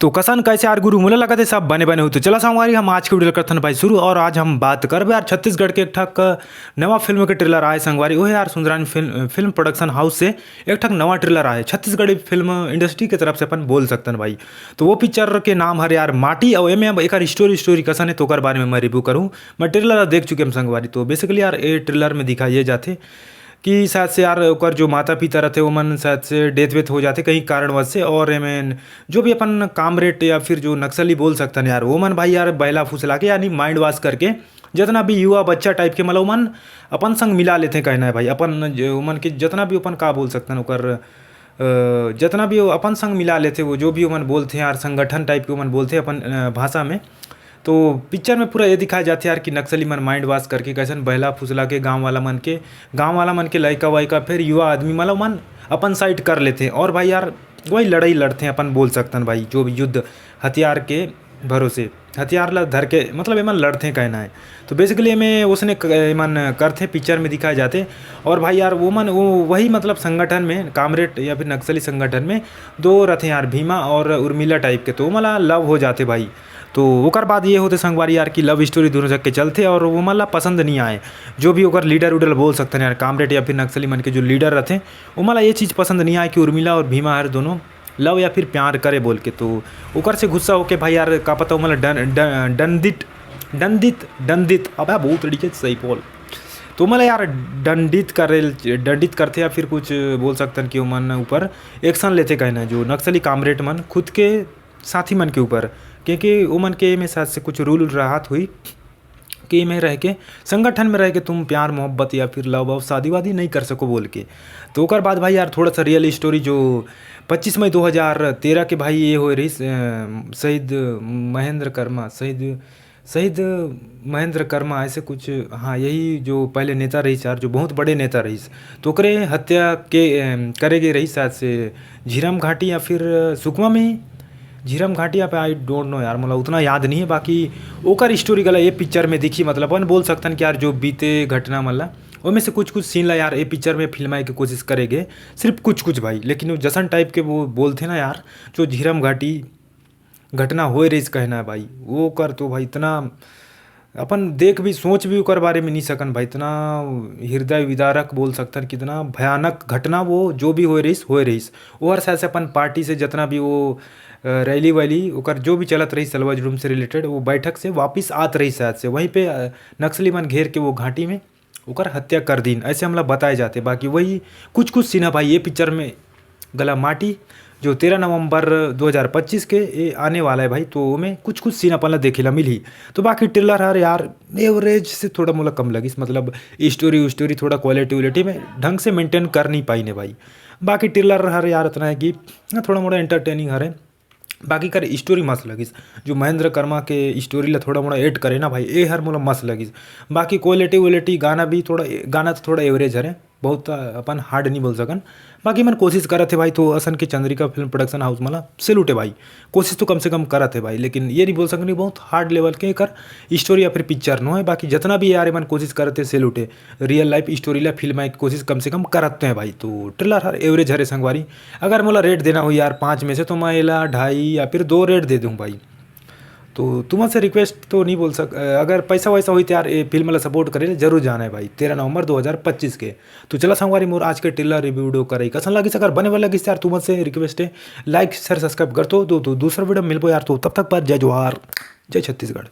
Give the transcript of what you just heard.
तो कसन कैसे यार गुरु मुला लगा थे सब बने बने हो तो चला हमारी हम आज की वीडियो करते हैं भाई शुरू। और आज हम बात करबे यार छत्तीसगढ़ के एक ठक नवा फिल्म के ट्रेलर आए संगवारी वो है यार सुंदरानी फिल्म प्रोडक्शन हाउस से एक ठक नवा ट्रेलर आए छत्तीसगढ़ी फिल्म इंडस्ट्री की तरफ से अपन बोल सकते हैं भाई। तो वो पिक्चर के नाम हर यार माटी और एम एक स्टोरी कसन है तो बारे में मैं रिव्यू करूँ। मैं ट्रेलर देख चुके हम संगवारी। तो बेसिकली यार ये ट्रेलर में दिखाई ये जाते कि शायद से यार ओकर जो माता पिता रहते वो मन शायद से डेथ वेथ हो जाते कहीं कारणवश से। और एमें जो भी अपन कामरेड या फिर जो नक्सली बोल सकते हैं यार वो मन भाई यार बैला फुसला के यानी माइंड वॉश करके जितना भी युवा बच्चा टाइप के मतलब मन अपन संग मिला लेते हैं कहना है भाई। अपन जो मन के जितना भी अपन का बोल सकते हैं ओकर जितना भी अपन संग मिला लेते वो जो भी मन बोलते हैं यार संगठन टाइप के मन बोलते हैं अपन भाषा में। तो पिक्चर में पूरा ये दिखाया जाता है यार कि नक्सली मन माइंड वॉश करके कैसन बहला फुसला के गांव वाला मन के लड़का वाइका फिर युवा आदमी मतलब मन अपन साइड कर लेते हैं। और भाई यार वही लड़ाई लड़ते हैं अपन बोल सकते हैं भाई जो भी युद्ध हथियार के भरोसे हथियार ला धर के मतलब एमन लड़ते हैं कहना है। तो बेसिकली में उसने एमन करते पिक्चर में दिखाए जाते। और भाई यार वो वही मतलब संगठन में कामरेड या फिर नक्सली संगठन में दो रहते हैं यार भीमा और उर्मिला टाइप के। तो मतलब लव हो जाते भाई। तो ओकर बाद ये होते संगवारी यार कि लव स्टोरी दोनों जग के चलते और वो मतलब पसंद नहीं आए जो भी ओकर लीडर उडर बोल सकते हैं यार कामरेड या फिर नक्सली मन के जो लीडर रहते वो मतलब ये चीज़ पसंद नहीं आए कि उर्मिला और भीमा यार दोनों लव या फिर प्यार करे बोल के। तो ओकर से गुस्सा होके भाई यार का पता हो मतलब दंडित अब बहुत तरीके से सही बोल तो मतलब यार दंडित करते या फिर कुछ बोल सकते हैं कि मन ऊपर एक्शन लेते कहना जो नक्सली कामरेड मन खुद के साथी मन के ऊपर क्योंकि वो मन के में साथ से कुछ रूल राहत हुई कि में रह के संगठन में रह के तुम प्यार मोहब्बत या फिर लव और शादी वादी नहीं कर सको बोल के। तो ओकर बाद भाई यार थोड़ा सा रियल स्टोरी जो 25 मई 2013 के भाई ये हो रही शहीद महेंद्र कर्मा ऐसे कुछ हाँ यही जो पहले नेता रही यार जो बहुत बड़े नेता रही तो ओकरे हत्या के करेगे रही शायद से झीरम घाटी या फिर सुकमा में झीरम घाटी पे आई डोंट नो यार मतलब उतना याद नहीं है। बाकी ओकर स्टोरी गला ये पिक्चर में दिखी मतलब अपन बोल सकते हैं कि यार जो बीते घटना मतलब उनमें से कुछ सीन ला यार ये पिक्चर में फिल्माए की कोशिश करेंगे सिर्फ कुछ भाई। लेकिन वो जसन टाइप के वो बोलते ना यार जो झीरम घाटी घटना हो रही कहना है भाई वो कर तो भाई इतना अपन देख भी सोच भी ओकर बारे में नहीं सकन भाई इतना हृदय विदारक बोल सकते हैं कितना भयानक घटना वो जो भी हो रही वो हर से अपन पार्टी से जितना भी वो रैली वैली ओकर जो भी चलत रही सलवा जुलूम से रिलेटेड वो बैठक से वापस आत रही शायद से वहीं पे नक्सली मन घेर के वो घाटी में ओकर हत्या कर दीन ऐसे हमला बताए जाते। बाकी वही कुछ सीन है भाई ये पिक्चर में गला माटी जो 13 नवंबर 2025 के ये आने वाला है भाई। तो में कुछ सीन अपन देखेला मिली। तो बाकी ट्रेलर हर यार एवरेज से थोड़ा मोला कम लगी मतलब स्टोरी थोड़ा क्वालिटी में ढंग से मेंटेन कर नहीं पाई ने भाई। बाकी ट्रेलर हर यार इतना है कि थोड़ा मोड़ा एंटरटेनिंग हर है। बाकी कर स्टोरी मस्त लगिस जो महेंद्र कर्मा के स्टोरी ला थोड़ा मोड़ा ऐड करे ना भाई ये हर मोला मस्त लगिस। बाकी क्वालिटी गाना तो थोड़ा एवरेज है बहुत अपन हार्ड नहीं बोल सकन। बाकी मन कोशिश करत है भाई। तो असन के चंद्रिका फिल्म प्रोडक्शन हाउस मला सैल्यूट है भाई कोशिश तो कम से कम करत है भाई। लेकिन ये नहीं बोल सकनी बहुत हार्ड लेवल के कर स्टोरी या फिर पिक्चर नो है। बाकी जितना भी यार मन कोशिश करते सैल्यूट है रियल लाइफ स्टोरी ला फिल्म की कोशिश कम से कम करते हैं भाई। तो ट्रेलर हर एवरेज हरे संगवारी अगर मोला रेट देना हो यार 5 में से तो मैं एला 2.5 या फिर 2 रेट दे दूँ भाई। तो तुमसे रिक्वेस्ट तो नहीं बोल अगर पैसा वैसा हुई तो यार ये फिल्म वाला सपोर्ट करे जरूर जाना है भाई 13 नवंबर 2025 के। तो चला संगवारी मोर आज के ट्रेलर रिव्यू वीडियो करे कैसा लगी अगर बने वाला लगी यार तुमसे रिक्वेस्ट है लाइक शेयर सब्सक्राइब कर दो दूसरा वीडियो मिल पो यार। तो तब तक पर जय जोहार जय छत्तीसगढ़।